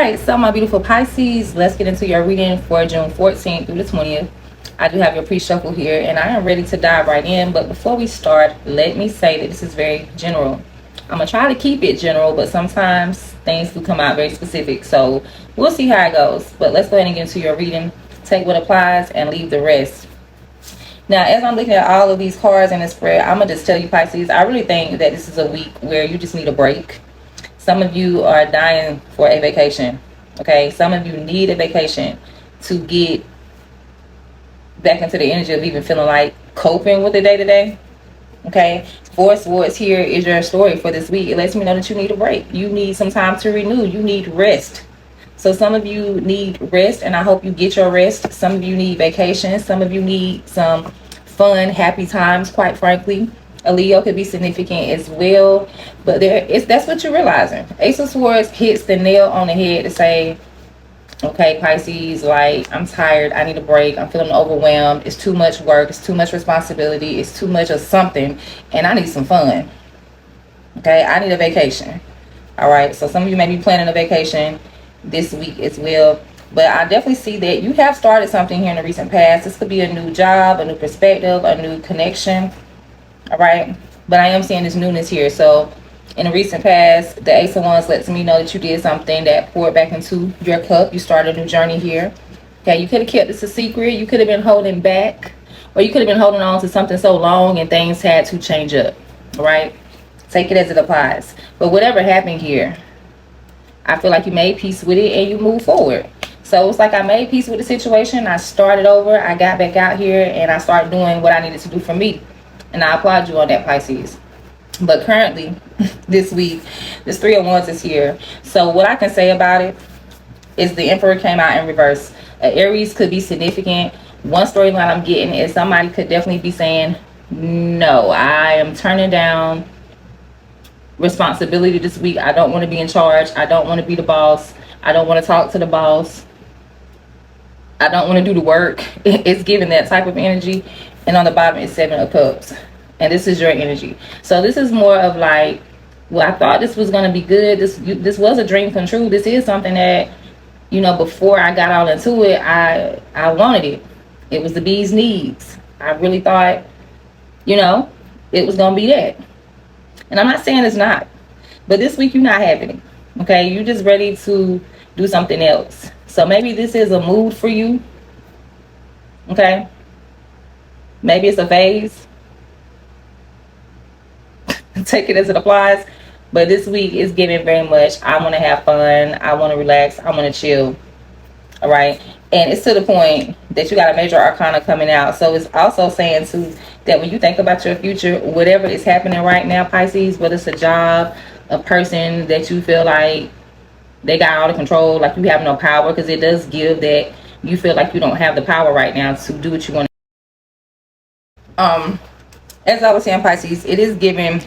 right, so my beautiful Pisces, let's get into your reading for June 14th through the 20th. I do have your pre-shuffle here, and I am ready to dive right in. But before we start, let me say that this is very general. I'm going to try to keep it general, but sometimes things do come out very specific. So we'll see how it goes. But let's go ahead and get into your reading. Take what applies and leave the rest. Now, as I'm looking at all of these cards in the spread, I'm going to just tell you, Pisces, I really think that this is a week where you just need a break. Some of you are dying for a vacation, okay? Some of you need a vacation to get back into the energy of even feeling like coping with the day-to-day, okay? Four Swords here is your story for this week. It lets me know that you need a break. You need some time to renew. You need rest. So some of you need rest, and I hope you get your rest. Some of you need vacation. Some of you need some fun, happy times, quite frankly. A Leo could be significant as well, but that's what you're realizing. Ace of Swords hits the nail on the head to say, okay, Pisces, like, I'm tired, I need a break, I'm feeling overwhelmed, it's too much work, it's too much responsibility, it's too much of something, and I need some fun. Okay, I need a vacation. All right, so some of you may be planning a vacation this week as well, but I definitely see that you have started something here in the recent past. This could be a new job, a new perspective, a new connection. All right, but I am seeing this newness here. So in the recent past, the Ace of Wands lets me know that you did something that poured back into your cup. You started a new journey here. Okay, you could have kept this a secret. You could have been holding back, or you could have been holding on to something so long and things had to change up. All right, take it as it applies. But whatever happened here, I feel like you made peace with it and you moved forward. So it's like I made peace with the situation. I started over. I got back out here and I started doing what I needed to do for me. And I applaud you on that, Pisces. But currently, this week, this Three of Wands is here. So what I can say about it is the Emperor came out in reverse. Aries could be significant. One storyline I'm getting is somebody could definitely be saying, no, I am turning down responsibility this week. I don't want to be in charge. I don't want to be the boss. I don't want to talk to the boss. I don't want to do the work. It's giving that type of energy. And on the bottom is Seven of Cups. And this is your energy. So this is more of like, well, I thought this was going to be good. This was a dream come true. This is something that, you know, before I got all into it, I wanted it. It was the bee's knees. I really thought, you know, it was going to be that. And I'm not saying it's not. But this week you're not having it. Okay? You're just ready to do something else. So maybe this is a mood for you. Okay? Maybe it's a phase. Take it as it applies. But this week is giving very much, I want to have fun. I want to relax. I want to chill. All right. And it's to the point that you got a major arcana coming out. So it's also saying too that when you think about your future, whatever is happening right now, Pisces, whether it's a job, a person that you feel like they got all the control, like you have no power, because it does give that you feel like you don't have the power right now to do what you want. As I was saying, Pisces, it is giving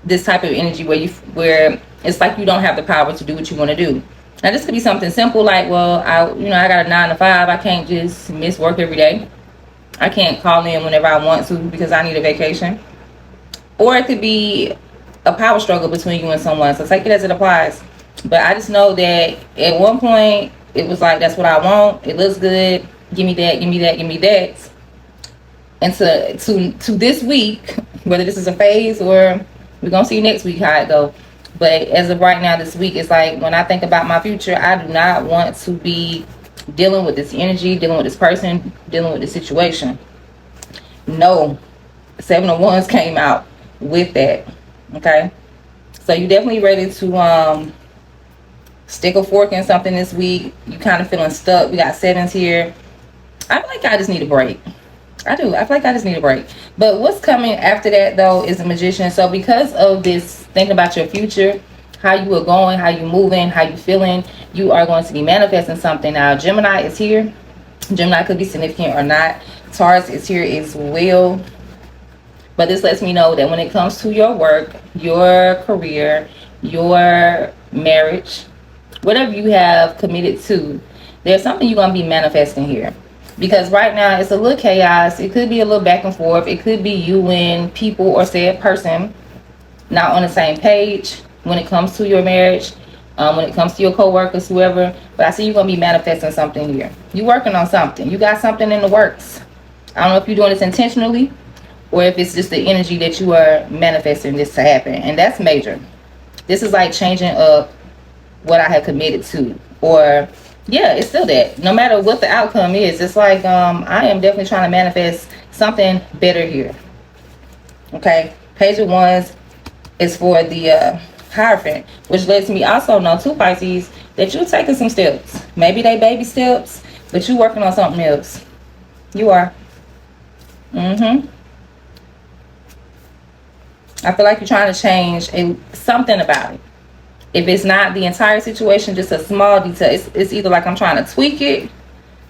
this type of energy where it's like you don't have the power to do what you want to do. Now this could be something simple like, well, I got a 9 to 5. I can't just miss work every day. I can't call in whenever I want to because I need a vacation. Or it could be a power struggle between you and someone. So take it as it applies. But I just know that at one point it was like, that's what I want. It looks good. Give me that, give me that, give me that. And to this week, whether this is a phase or we're going to see next week how it goes. But as of right now, this week, it's like when I think about my future, I do not want to be dealing with this energy, dealing with this person, dealing with this situation. No. Seven of Wands came out with that. Okay? So you're definitely ready to stick a fork in something this week. You kind of feeling stuck. We got sevens here. I feel like I just need a break. I do. I feel like I just need a break. But what's coming after that, though, is the Magician. So because of this thinking about your future, how you are going, how you moving, how you feeling, you are going to be manifesting something. Now, Gemini is here. Gemini could be significant or not. Taurus is here as well. But this lets me know that when it comes to your work, your career, your marriage, whatever you have committed to, there's something you're going to be manifesting here. Because right now it's a little chaos. It could be a little back and forth. It could be you and people or said person not on the same page when it comes to your marriage. when it comes to your co-workers, whoever. But I see you're going to be manifesting something here. You working on something. You got something in the works. I don't know if you're doing this intentionally or if it's just the energy that you are manifesting this to happen. And that's major. This is like changing up what I had committed to. Or, yeah, it's still that. No matter what the outcome is, it's like I am definitely trying to manifest something better here. Okay? Page of Wands is for the Hierophant, which lets me also know, too, Pisces, that you're taking some steps. Maybe they baby steps, but you're working on something else. You are. I feel like you're trying to change something about it. If it's not the entire situation, just a small detail. It's either like I'm trying to tweak it.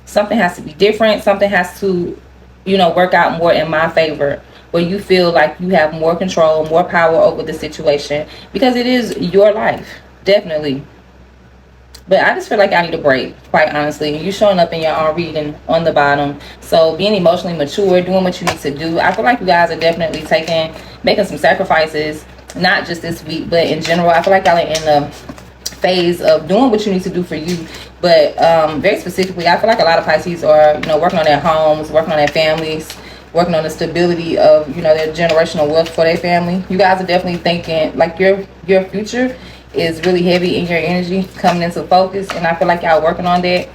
Something has to be different. Something has to, work out more in my favor, where you feel like you have more control, more power over the situation, because it is your life, definitely. But I just feel like I need a break, quite honestly. You showing up in your own reading on the bottom. So being emotionally mature, doing what you need to do. I feel like you guys are definitely making some sacrifices, not just this week, but in general. I feel like y'all are in the phase of doing what you need to do for you. But very specifically, I feel like a lot of Pisces are, working on their homes, working on their families, working on the stability of, their generational wealth for their family. You guys are definitely thinking like your future is really heavy in your energy coming into focus, and I feel like y'all working on that.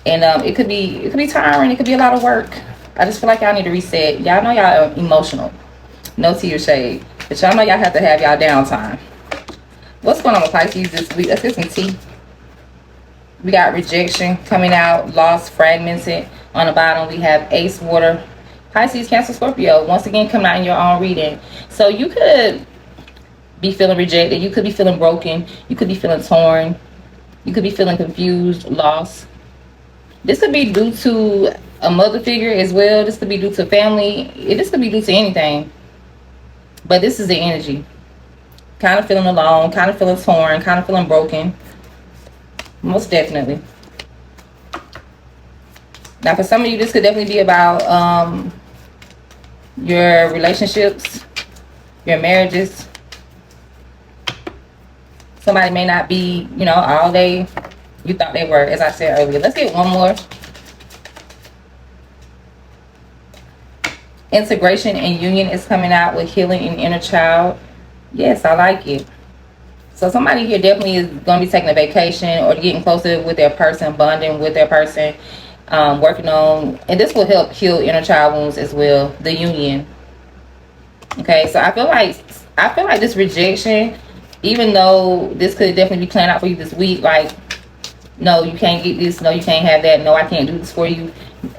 And it could be tiring, it could be a lot of work. I just feel like y'all need to reset. Y'all know y'all are emotional, no tea or shade, but y'all know y'all have to have y'all downtime. What's going on with Pisces this week? Let's get some tea. We got rejection coming out, lost, fragmented. On the bottom we have Ace, Water, Pisces, Cancer, Scorpio, once again coming out in your own reading. So you could be feeling rejected, you could be feeling broken, you could be feeling torn, you could be feeling confused, lost. This could be due to a mother figure as well. This could be due to family. This could be due to anything, but this is the energy. Kind of feeling alone, kind of feeling torn, kind of feeling broken, most definitely. Now for some of you, this could definitely be about your relationships, your marriages. Somebody may not be, all they you thought they were, as I said earlier. Let's get one more. Integration and union is coming out with healing and inner child. Yes, I like it. So somebody here definitely is going to be taking a vacation or getting closer with their person, bonding with their person, working on, and this will help heal inner child wounds as well, the union. Okay, so I feel like this rejection, even though this could definitely be planned out for you this week, like, no, you can't get this, no, you can't have that, no, I can't do this for you.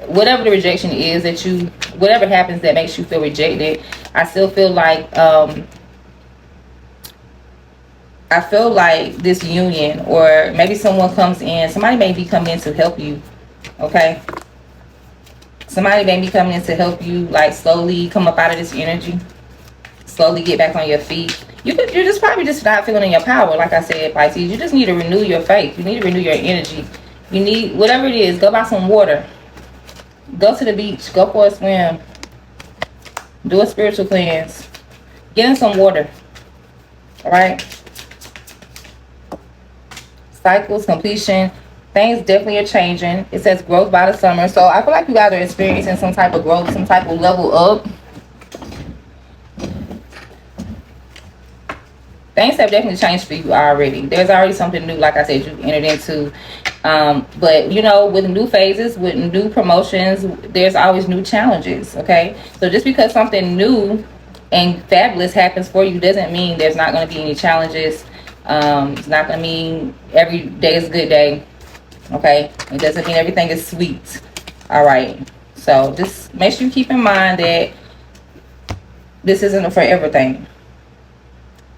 Whatever the rejection is whatever happens that makes you feel rejected, I still feel like, this union, or maybe someone comes in, somebody may be coming in to help you, okay? Somebody may be coming in to help you, like, slowly come up out of this energy, slowly get back on your feet. You're just probably just not feeling in your power, like I said, Pisces. You just need to renew your faith. You need to renew your energy. You need, whatever it is, go buy some water. Go to the beach. Go for a swim. Do a spiritual cleanse. Get in some water. Alright? Cycles, completion. Things definitely are changing. It says growth by the summer. So I feel like you guys are experiencing some type of growth, some type of level up. Things have definitely changed for you already. There's already something new, like I said, you've entered into. But, with new phases, with new promotions, there's always new challenges, okay? So just because something new and fabulous happens for you doesn't mean there's not going to be any challenges. It's not going to mean every day is a good day, okay? It doesn't mean everything is sweet, all right? So just make sure you keep in mind that this isn't a forever thing.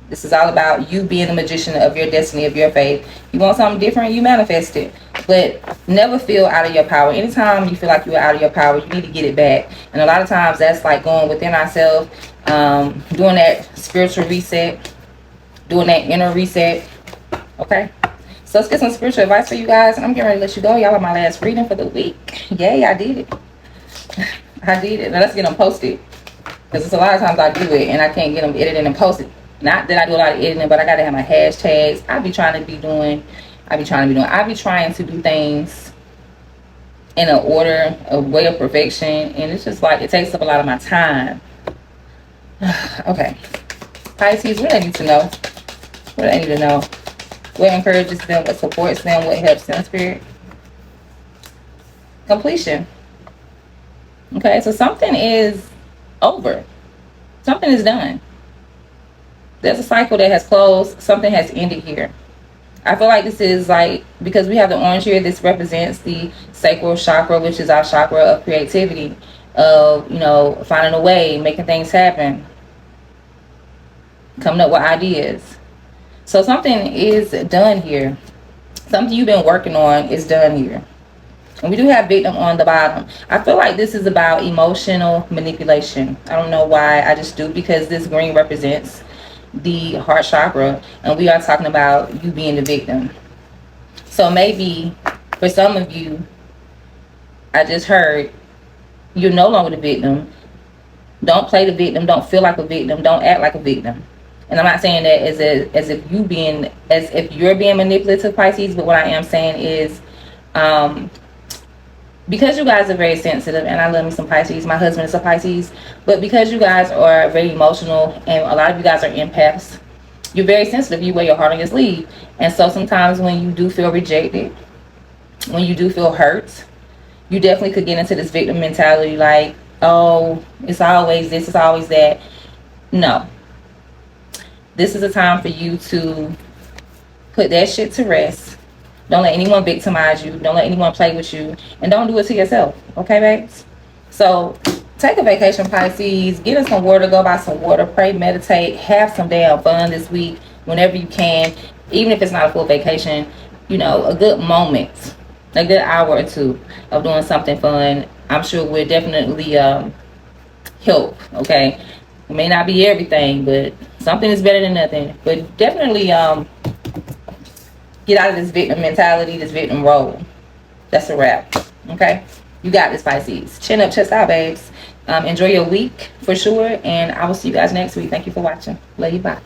This is all about you being the magician of your destiny, of your fate. You want something different, you manifest it. But never feel out of your power. Anytime you feel like you're out of your power, you need to get it back. And a lot of times that's like going within ourselves, doing that spiritual reset, doing that inner reset. Okay? So let's get some spiritual advice for you guys. And I'm getting ready to let you go. Y'all are my last reading for the week. Yay, I did it. I did it. Now let's get them posted. Because it's a lot of times I do it and I can't get them edited and posted Not that I do a lot of editing, but I gotta have my hashtags. I be trying to do things in an order, a way of perfection, and it's just like it takes up a lot of my time. Okay, Pisces, what I need to know? What I need to know? What encourages them? What supports them? What helps them? Spirit. Completion. Okay, so something is over. Something is done. There's a cycle that has closed. Something has ended here. I feel like this is like, because we have the orange here, this represents the sacral chakra, which is our chakra of creativity, of, you know, finding a way, making things happen, coming up with ideas. So something is done here. Something you've been working on is done here. And we do have victim on the bottom. I feel like this is about emotional manipulation. I don't know why, I just do, because this green represents the heart chakra, and we are talking about you being the victim. So maybe for some of you, I just heard, you're no longer the victim. Don't play the victim. Don't feel like a victim. Don't act like a victim. And I'm not saying that as if you're being manipulative, Pisces, but what I am saying is, because you guys are very sensitive, and I love me some Pisces, my husband is a Pisces, but because you guys are very emotional, and a lot of you guys are empaths, you're very sensitive. You wear your heart on your sleeve. And so sometimes when you do feel rejected, when you do feel hurt, you definitely could get into this victim mentality, like, oh, it's always this, it's always that. No. This is a time for you to put that shit to rest. Don't let anyone victimize you. Don't let anyone play with you. And don't do it to yourself. Okay, babes? So take a vacation, Pisces. Get in some water. Go buy some water. Pray, meditate. Have some damn fun this week whenever you can. Even if it's not a full vacation, you know, a good moment, a good hour or two of doing something fun, I'm sure will definitely help. Okay? It may not be everything, but something is better than nothing. But definitely get out of this victim mentality, this victim role. That's a wrap. Okay? You got this, Pisces. Chin up, chest out, babes. Enjoy your week for sure. And I will see you guys next week. Thank you for watching. Love you. Bye.